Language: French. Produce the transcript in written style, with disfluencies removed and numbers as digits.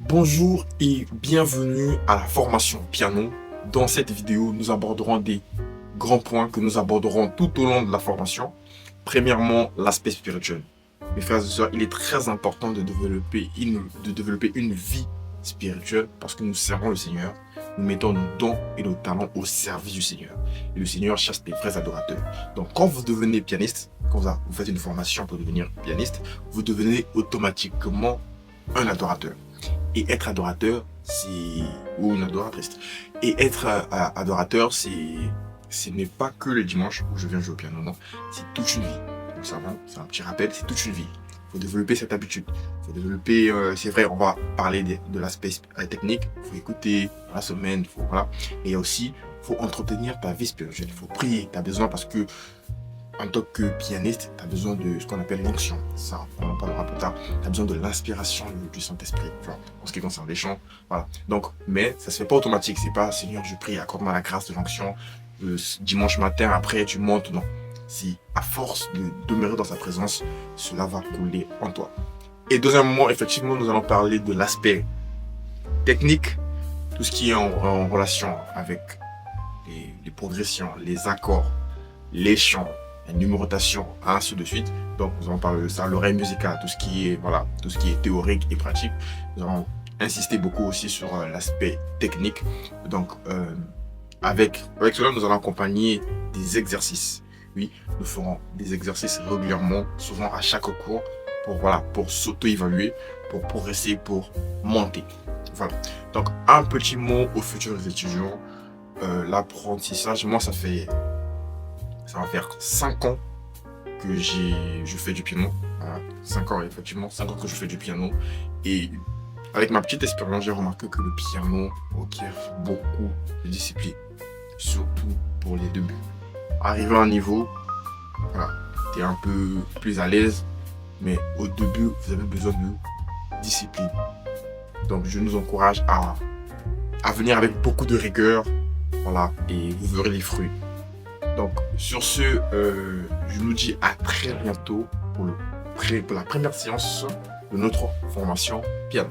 Bonjour et bienvenue à la formation piano. Dans cette vidéo, nous aborderons des grands points que nous aborderons tout au long de la formation. Premièrement, l'aspect spirituel. Mes frères et sœurs, il est très important de développer une vie spirituelle parce que nous servons le Seigneur. Nous mettons nos dons et nos talents au service du Seigneur. Et le Seigneur cherche des vrais adorateurs. Donc quand vous devenez pianiste, quand vous faites une formation pour devenir pianiste, vous devenez automatiquement un adorateur. Et être adorateur, ou une adoratrice. Et être adorateur, ce n'est pas que le dimanche où je viens jouer au piano, non. C'est toute une vie. Donc ça va, c'est un petit rappel, c'est toute une vie. Il faut développer cette habitude. Il faut développer, c'est vrai, on va parler de l'aspect technique. Il faut écouter la semaine, voilà. Et aussi, il faut entretenir ta vie spirituelle. Il faut prier. Tu as besoin parce que en tant que pianiste, tu as besoin de ce qu'on appelle l'onction. Ça, on en parlera plus tard. Tu as besoin de l'inspiration du Saint-Esprit. Enfin, en ce qui concerne les chants. Voilà. Donc, mais ça ne se fait pas automatique. C'est pas, Seigneur, je prie, accorde-moi la grâce de l'onction. Dimanche matin, après, tu montes. Non. Si, à force de demeurer dans sa présence, cela va couler en toi. Et deuxièmement, effectivement, nous allons parler de l'aspect technique. Tout ce qui est en relation avec les progressions, les accords, les chants, la numérotation, ainsi de suite. Donc, nous allons parler de ça, l'oreille musicale, tout ce qui est théorique et pratique. Nous allons insister beaucoup aussi sur l'aspect technique. Donc, avec cela, nous allons accompagner des exercices. Oui, nous ferons des exercices régulièrement, souvent à chaque cours, pour s'auto-évaluer, pour progresser, pour monter. Voilà. Donc, un petit mot aux futurs étudiants. L'apprentissage, moi, ça va faire 5 ans que je fais du piano. Voilà. 5 ans, effectivement, 5 ans que je fais du piano. Et avec ma petite expérience, j'ai remarqué que le piano requiert beaucoup de discipline. Surtout pour les débuts. Arriver à un niveau, voilà, tu es un peu plus à l'aise. Mais au début, vous avez besoin de discipline. Donc, je nous encourage à venir avec beaucoup de rigueur. Voilà, et vous verrez les fruits. Donc, sur ce, je nous dis à très bientôt pour la première séance de notre formation piano.